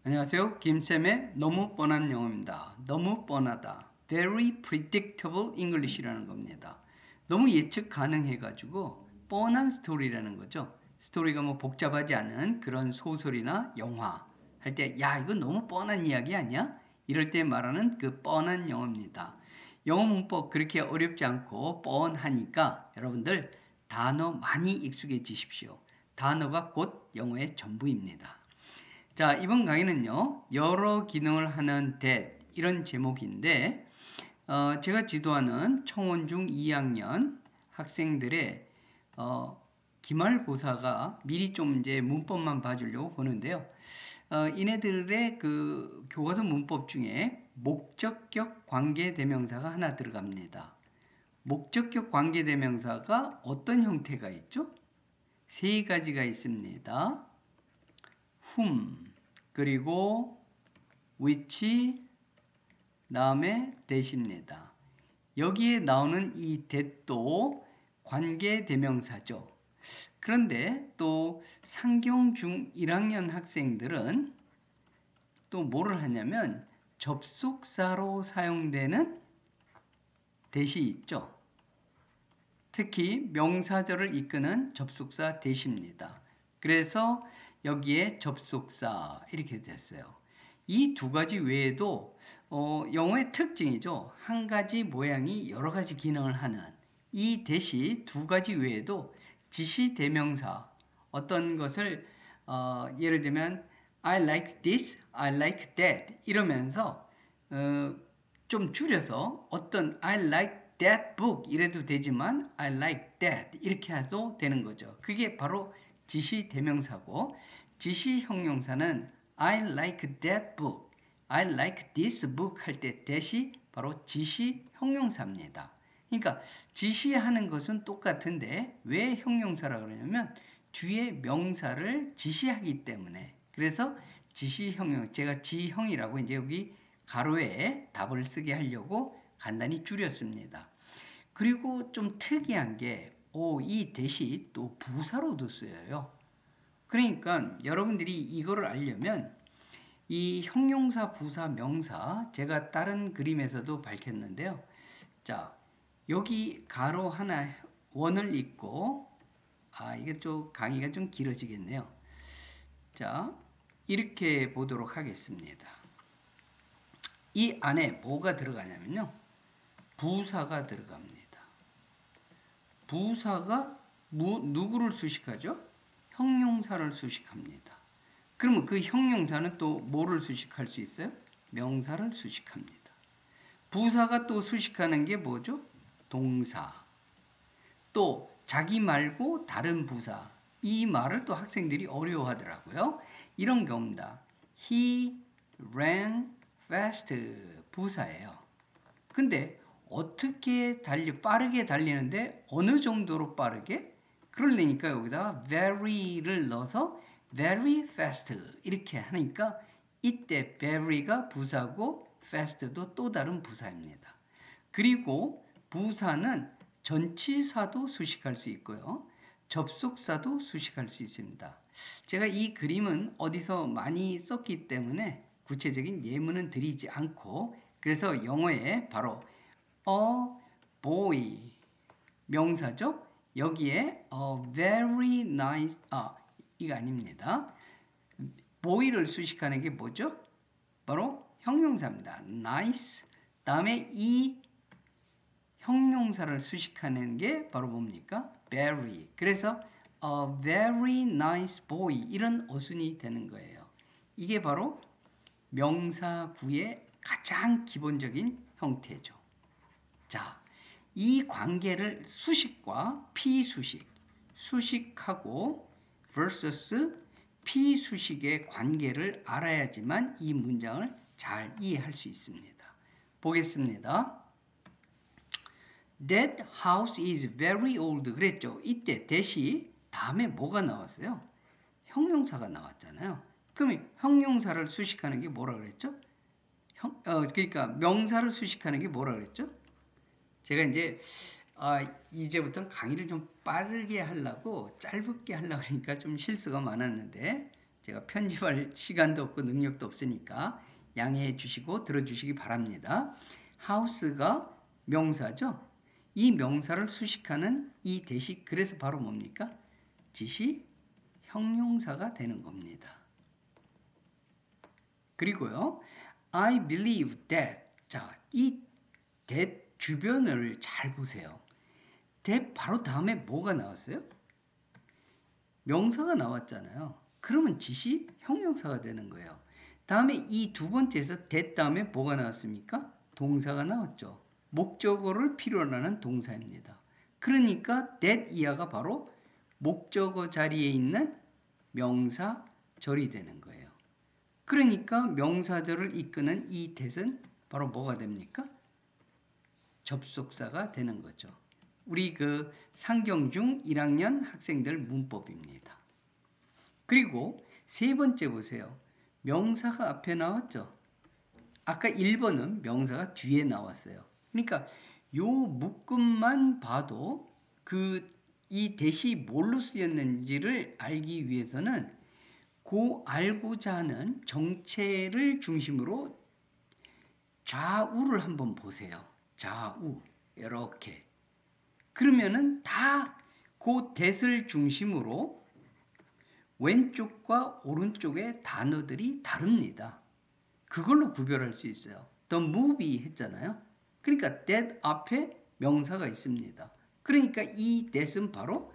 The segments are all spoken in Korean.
안녕하세요. 김쌤의 너무 뻔한 영어입니다. 너무 뻔하다. Very predictable English라는 겁니다. 너무 예측 가능해가지고 뻔한 스토리라는 거죠. 스토리가 뭐 복잡하지 않은 그런 소설이나 영화 할 때, 야, 이거 너무 뻔한 이야기 아니야? 이럴 때 말하는 그 뻔한 영어입니다. 영어 문법 그렇게 어렵지 않고 뻔하니까 여러분들 단어 많이 익숙해지십시오. 단어가 곧 영어의 전부입니다. 자, 이번 강의는요, 여러 기능을 하는 that 이런 제목인데, 제가 지도하는 청원중 2학년 학생들의 기말고사가 미리 좀 이제 문법만 봐주려고 보는데요. 이네들의 그 교과서 문법 중에 목적격 관계대명사가 하나 들어갑니다. 목적격 관계대명사가 어떤 형태가 있죠? 세 가지가 있습니다. whom, 그리고 which, 다음에 that입니다. 여기에 나오는 이 that도 관계대명사죠. 그런데 또 상경중 1학년 학생들은 또 뭐를 하냐면 접속사로 사용되는 that이 있죠. 특히 명사절을 이끄는 접속사 that입니다. 그래서 여기에 접속사 이렇게 됐어요. 이 두 가지 외에도 영어의 특징이죠. 한 가지 모양이 여러 가지 기능을 하는 이 that이 두 가지 외에도 지시대명사 어떤 것을 예를 들면 I like this, I like that 이러면서 좀 줄여서 어떤 I like that book 이래도 되지만 I like that 이렇게 해도 되는 거죠. 그게 바로 지시 대명사고 지시 형용사는 I like that book, I like this book 할 때 that이 바로 지시 형용사입니다. 그러니까 지시하는 것은 똑같은데 왜 형용사라 그러냐면 뒤에 명사를 지시하기 때문에 그래서 지시 형용 제가 지형이라고 이제 여기 가로에 답을 쓰게 하려고 간단히 줄였습니다. 그리고 좀 특이한 게, 이 대시 또 부사로도 쓰여요. 그러니까 여러분들이 이거를 알려면 이 형용사, 부사, 명사 제가 다른 그림에서도 밝혔는데요. 자, 여기 가로 하나 원을 잇고 이게 좀 강의가 좀 길어지겠네요. 자, 이렇게 보도록 하겠습니다. 이 안에 뭐가 들어가냐면요. 부사가 들어갑니다. 부사가 누구를 수식하죠? 형용사를 수식합니다. 그러면 그 형용사는 또 뭐를 수식할 수 있어요? 명사를 수식합니다. 부사가 또 수식하는 게 뭐죠? 동사. 또 자기 말고 다른 부사. 이 말을 또 학생들이 어려워하더라고요. 이런 경우입니다. He ran fast. 부사예요. 근데 어떻게 빠르게 달리는데 어느 정도로 빠르게? 그러려니까 여기다가 very를 넣어서 very fast 이렇게 하니까 이때 very가 부사고 fast도 또 다른 부사입니다. 그리고 부사는 전치사도 수식할 수 있고요. 접속사도 수식할 수 있습니다. 제가 이 그림은 어디서 많이 썼기 때문에 구체적인 예문은 드리지 않고 그래서 영어에 바로 a boy 명사죠. 여기에 a very nice 이거 아닙니다. boy를 수식하는 게 뭐죠? 바로 형용사입니다. nice 다음에 이 형용사를 수식하는 게 바로 뭡니까? very. 그래서 a very nice boy 이런 어순이 되는 거예요. 이게 바로 명사구의 가장 기본적인 형태죠. 자, 이 관계를 수식과 피수식, 수식하고 vs 피수식의 관계를 알아야지만 이 문장을 잘 이해할 수 있습니다. 보겠습니다. That house is very old 그랬죠. 이때 that이 다음에 뭐가 나왔어요? 형용사가 나왔잖아요. 그럼 형용사를 수식하는 게 뭐라 그랬죠? 그러니까 명사를 수식하는 게 뭐라 그랬죠? 제가 이제 이제부터 강의를 좀 빠르게 하려고 짧게 하려고 하니까 좀 실수가 많았는데 제가 편집할 시간도 없고 능력도 없으니까 양해해 주시고 들어주시기 바랍니다. house가 명사죠. 이 명사를 수식하는 이 대시, 그래서 바로 뭡니까? 지시 형용사가 되는 겁니다. 그리고요, I believe that. 자, 이 that 주변을 잘 보세요. that 바로 다음에 뭐가 나왔어요? 명사가 나왔잖아요. 그러면 지시 형용사가 되는 거예요. 다음에 이 두 번째에서 that 다음에 뭐가 나왔습니까? 동사가 나왔죠. 목적어를 필요로 하는 동사입니다. 그러니까 that 이하가 바로 목적어 자리에 있는 명사절이 되는 거예요. 그러니까 명사절을 이끄는 이 that은 바로 뭐가 됩니까? 접속사가 되는 거죠. 우리 그 상경중 1학년 학생들 문법입니다. 그리고 세 번째 보세요. 명사가 앞에 나왔죠. 아까 1번은 명사가 뒤에 나왔어요. 그러니까 요 묶음만 봐도 이 대시 뭘로 쓰였는지를 알기 위해서는 그 알고자 하는 정체를 중심으로 좌우를 한번 보세요. 좌우 이렇게. 그러면은 다 그 that을 중심으로 왼쪽과 오른쪽의 단어들이 다릅니다. 그걸로 구별할 수 있어요. The movie 했잖아요. 그러니까 that 앞에 명사가 있습니다. 그러니까 이 that은 바로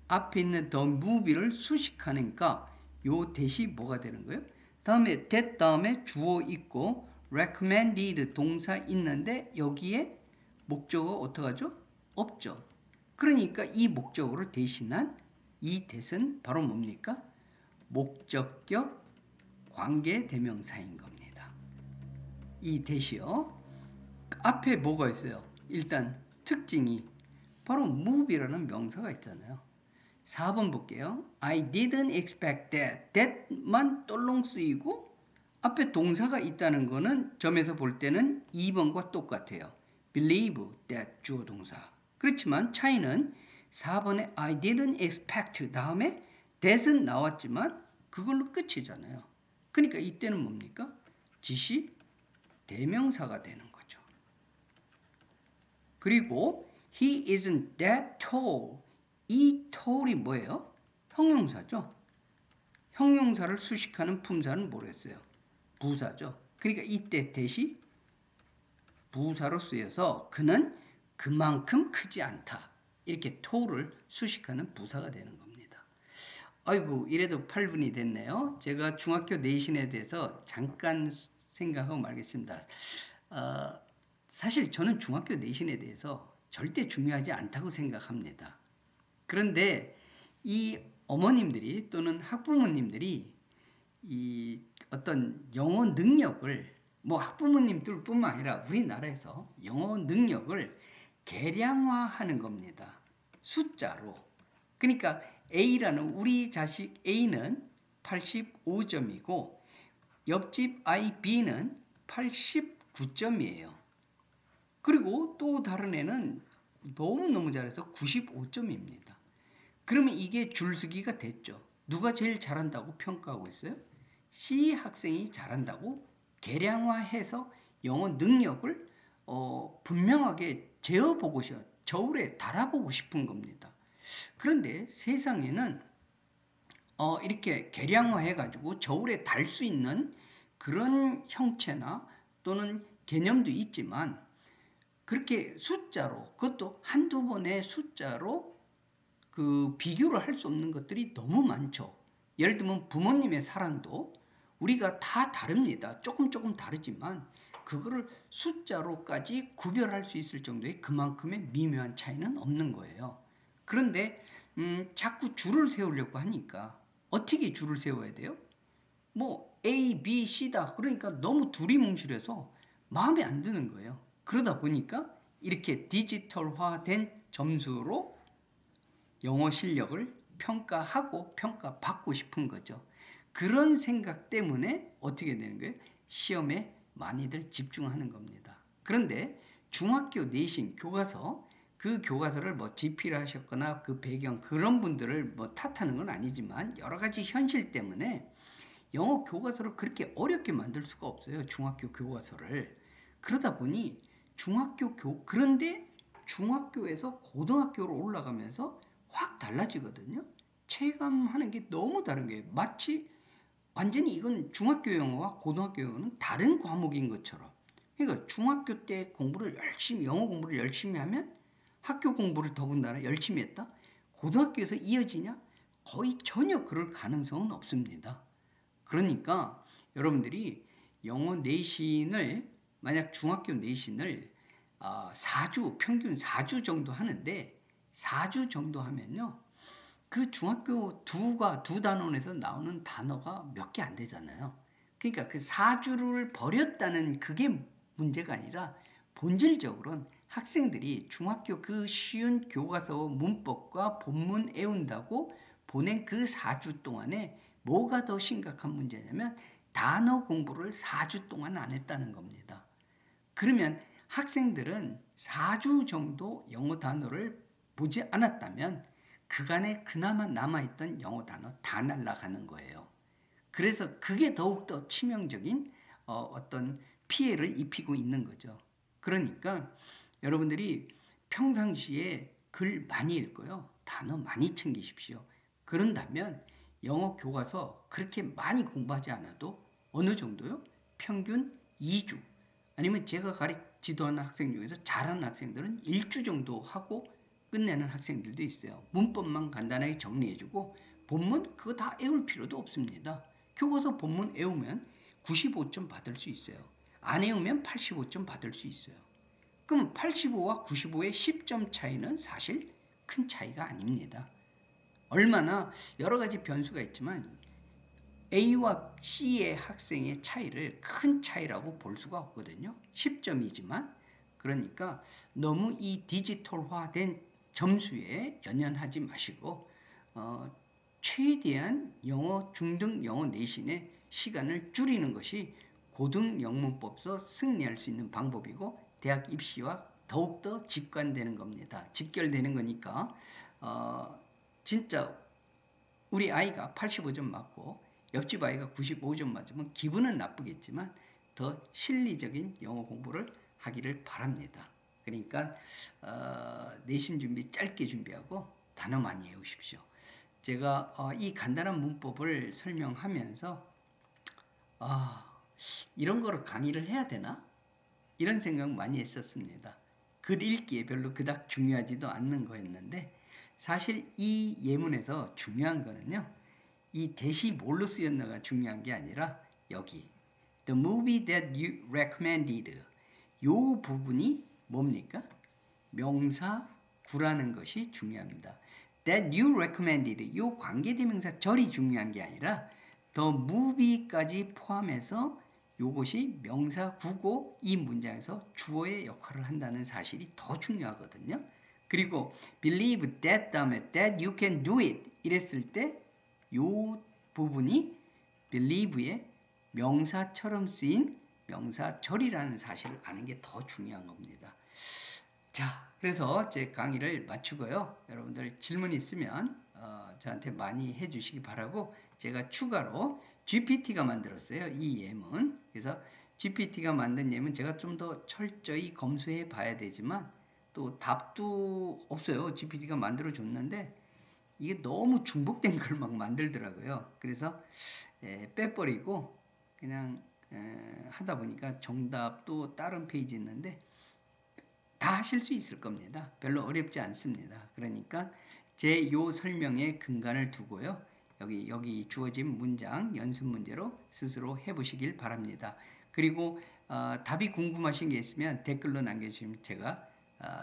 앞에 있는 the movie를 수식하니까 요 that이 뭐가 되는 거예요? 다음에 that 다음에 주어 있고 recommended 동사 있는데 여기에 목적어 어떡하죠? 없죠. 그러니까 이 목적어를 대신한 이 that은 바로 뭡니까? 목적격 관계대명사인 겁니다. 이 that이요. 앞에 뭐가 있어요? 일단 특징이 바로 move이라는 명사가 있잖아요. 4번 볼게요. I didn't expect that. that만 똘롱 쓰이고 앞에 동사가 있다는 거는 점에서 볼 때는 2번과 똑같아요. believe that 주어 동사. 그렇지만 차이는 4번에 I didn't expect 다음에 that은 나왔지만 그걸로 끝이잖아요. 그러니까 이때는 뭡니까? 지시 대명사가 되는 거죠. 그리고 he isn't that tall. 이 tall이 뭐예요? 형용사죠. 형용사를 수식하는 품사는 뭐랬어요? 부사죠. 그러니까 이때 that이 부사로 쓰여서 그는 그만큼 크지 않다. 이렇게 tall을 수식하는 부사가 되는 겁니다. 아이고 이래도 8분이 됐네요. 제가 중학교 내신에 대해서 잠깐 생각하고 말겠습니다. 사실 저는 중학교 내신에 대해서 절대 중요하지 않다고 생각합니다. 그런데 이 어머님들이 또는 학부모님들이 이 어떤 영어 능력을 뭐 학부모님들뿐만 아니라 우리나라에서 영어 능력을 계량화하는 겁니다. 숫자로. 그러니까 A라는 우리 자식 A는 85점이고 옆집 아이 B는 89점이에요. 그리고 또 다른 애는 너무너무 잘해서 95점입니다. 그러면 이게 줄서기가 됐죠. 누가 제일 잘한다고 평가하고 있어요? C 학생이 잘한다고 계량화해서 영어 능력을 분명하게 재어보고 싶어요. 저울에 달아보고 싶은 겁니다. 그런데 세상에는 이렇게 계량화해가지고 저울에 달 수 있는 그런 형체나 또는 개념도 있지만 그렇게 숫자로 그것도 한두 번의 숫자로 그 비교를 할 수 없는 것들이 너무 많죠. 예를 들면 부모님의 사랑도 우리가 다 다릅니다. 조금 다르지만 그거를 숫자로까지 구별할 수 있을 정도의 그만큼의 미묘한 차이는 없는 거예요. 그런데 자꾸 줄을 세우려고 하니까 어떻게 줄을 세워야 돼요? 뭐 A, B, C다. 그러니까 너무 두리뭉실해서 마음에 안 드는 거예요. 그러다 보니까 이렇게 디지털화된 점수로 영어 실력을 평가하고 평가받고 싶은 거죠. 그런 생각 때문에 어떻게 되는 거예요? 시험에 많이들 집중하는 겁니다. 그런데 중학교 내신 교과서 그 교과서를 뭐 집필을 하셨거나 그 배경 그런 분들을 뭐 탓하는 건 아니지만 여러 가지 현실 때문에 영어 교과서를 그렇게 어렵게 만들 수가 없어요. 중학교 교과서를. 그러다 보니 그런데 중학교에서 고등학교로 올라가면서 확 달라지거든요. 체감하는 게 너무 다른 거예요. 마치 완전히 이건 중학교 영어와 고등학교 영어는 다른 과목인 것처럼. 그러니까 중학교 때 영어 공부를 열심히 하면 학교 공부를 더군다나 열심히 했다? 고등학교에서 이어지냐? 거의 전혀 그럴 가능성은 없습니다. 그러니까 여러분들이 영어 내신을 만약 중학교 내신을 4주 평균 4주 정도 하는데 4주 정도 하면요. 그 중학교 두 단원에서 나오는 단어가 몇 개 안 되잖아요. 그러니까 그 4주를 버렸다는 그게 문제가 아니라 본질적으로는 학생들이 중학교 그 쉬운 교과서 문법과 본문 외운다고 보낸 그 4주 동안에 뭐가 더 심각한 문제냐면 단어 공부를 4주 동안 안 했다는 겁니다. 그러면 학생들은 4주 정도 영어 단어를 보지 않았다면 그간에 그나마 남아있던 영어 단어 다 날아가는 거예요. 그래서 그게 더욱더 치명적인 어떤 피해를 입히고 있는 거죠. 그러니까 여러분들이 평상시에 글 많이 읽고요. 단어 많이 챙기십시오. 그런다면 영어 교과서 그렇게 많이 공부하지 않아도 어느 정도요? 평균 2주 아니면 제가 지도하는 학생 중에서 잘하는 학생들은 1주 정도 하고 끝내는 학생들도 있어요. 문법만 간단하게 정리해주고 본문 그거 다 외울 필요도 없습니다. 교과서 본문 외우면 95점 받을 수 있어요. 안 외우면 85점 받을 수 있어요. 그럼 85와 95의 10점 차이는 사실 큰 차이가 아닙니다. 얼마나 여러 가지 변수가 있지만 A와 C의 학생의 차이를 큰 차이라고 볼 수가 없거든요. 10점이지만 그러니까 너무 이 디지털화된 점수에 연연하지 마시고 최대한 영어 중등 영어 내신의 시간을 줄이는 것이 고등 영문법서 승리할 수 있는 방법이고 대학 입시와 더욱더 직관되는 겁니다. 직결되는 거니까 진짜 우리 아이가 85점 맞고 옆집 아이가 95점 맞으면 기분은 나쁘겠지만 더 실리적인 영어 공부를 하기를 바랍니다. 그러니까 내신 준비 짧게 준비하고 단어 많이 외우십시오. 제가 이 간단한 문법을 설명하면서 이런 거를 강의를 해야 되나? 이런 생각 많이 했었습니다. 글 읽기에 별로 그닥 중요하지도 않는 거였는데 사실 이 예문에서 중요한 거는요. 이 대시 뭘로 쓰였나가 중요한 게 아니라 여기 The movie that you recommended 요 부분이 뭡니까? 명사 구라는 것이 중요합니다. That you recommended 요 관계대명사 절이 중요한 게 아니라 The movie까지 포함해서 요것이 명사 구고 이 문장에서 주어의 역할을 한다는 사실이 더 중요하거든요. 그리고 believe that 다음에 that you can do it 이랬을 때 요 부분이 believe의 명사처럼 쓰인 명사절이라는 사실을 아는 게 더 중요한 겁니다. 자, 그래서 제 강의를 마치고요. 여러분들 질문 있으면 저한테 많이 해주시기 바라고 제가 추가로 GPT가 만들었어요. 이 예문. 그래서 GPT가 만든 예문 제가 좀 더 철저히 검수해 봐야 되지만 또 답도 없어요. GPT가 만들어 줬는데 이게 너무 중복된 걸 막 만들더라고요. 그래서 빼버리고 그냥 하다 보니까 정답도 다른 페이지 있는데 다 하실 수 있을 겁니다. 별로 어렵지 않습니다. 그러니까 제 요 설명에 근간을 두고요. 여기 주어진 문장 연습 문제로 스스로 해보시길 바랍니다. 그리고 답이 궁금하신 게 있으면 댓글로 남겨주시면 제가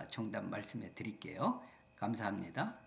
정답 말씀해 드릴게요. 감사합니다.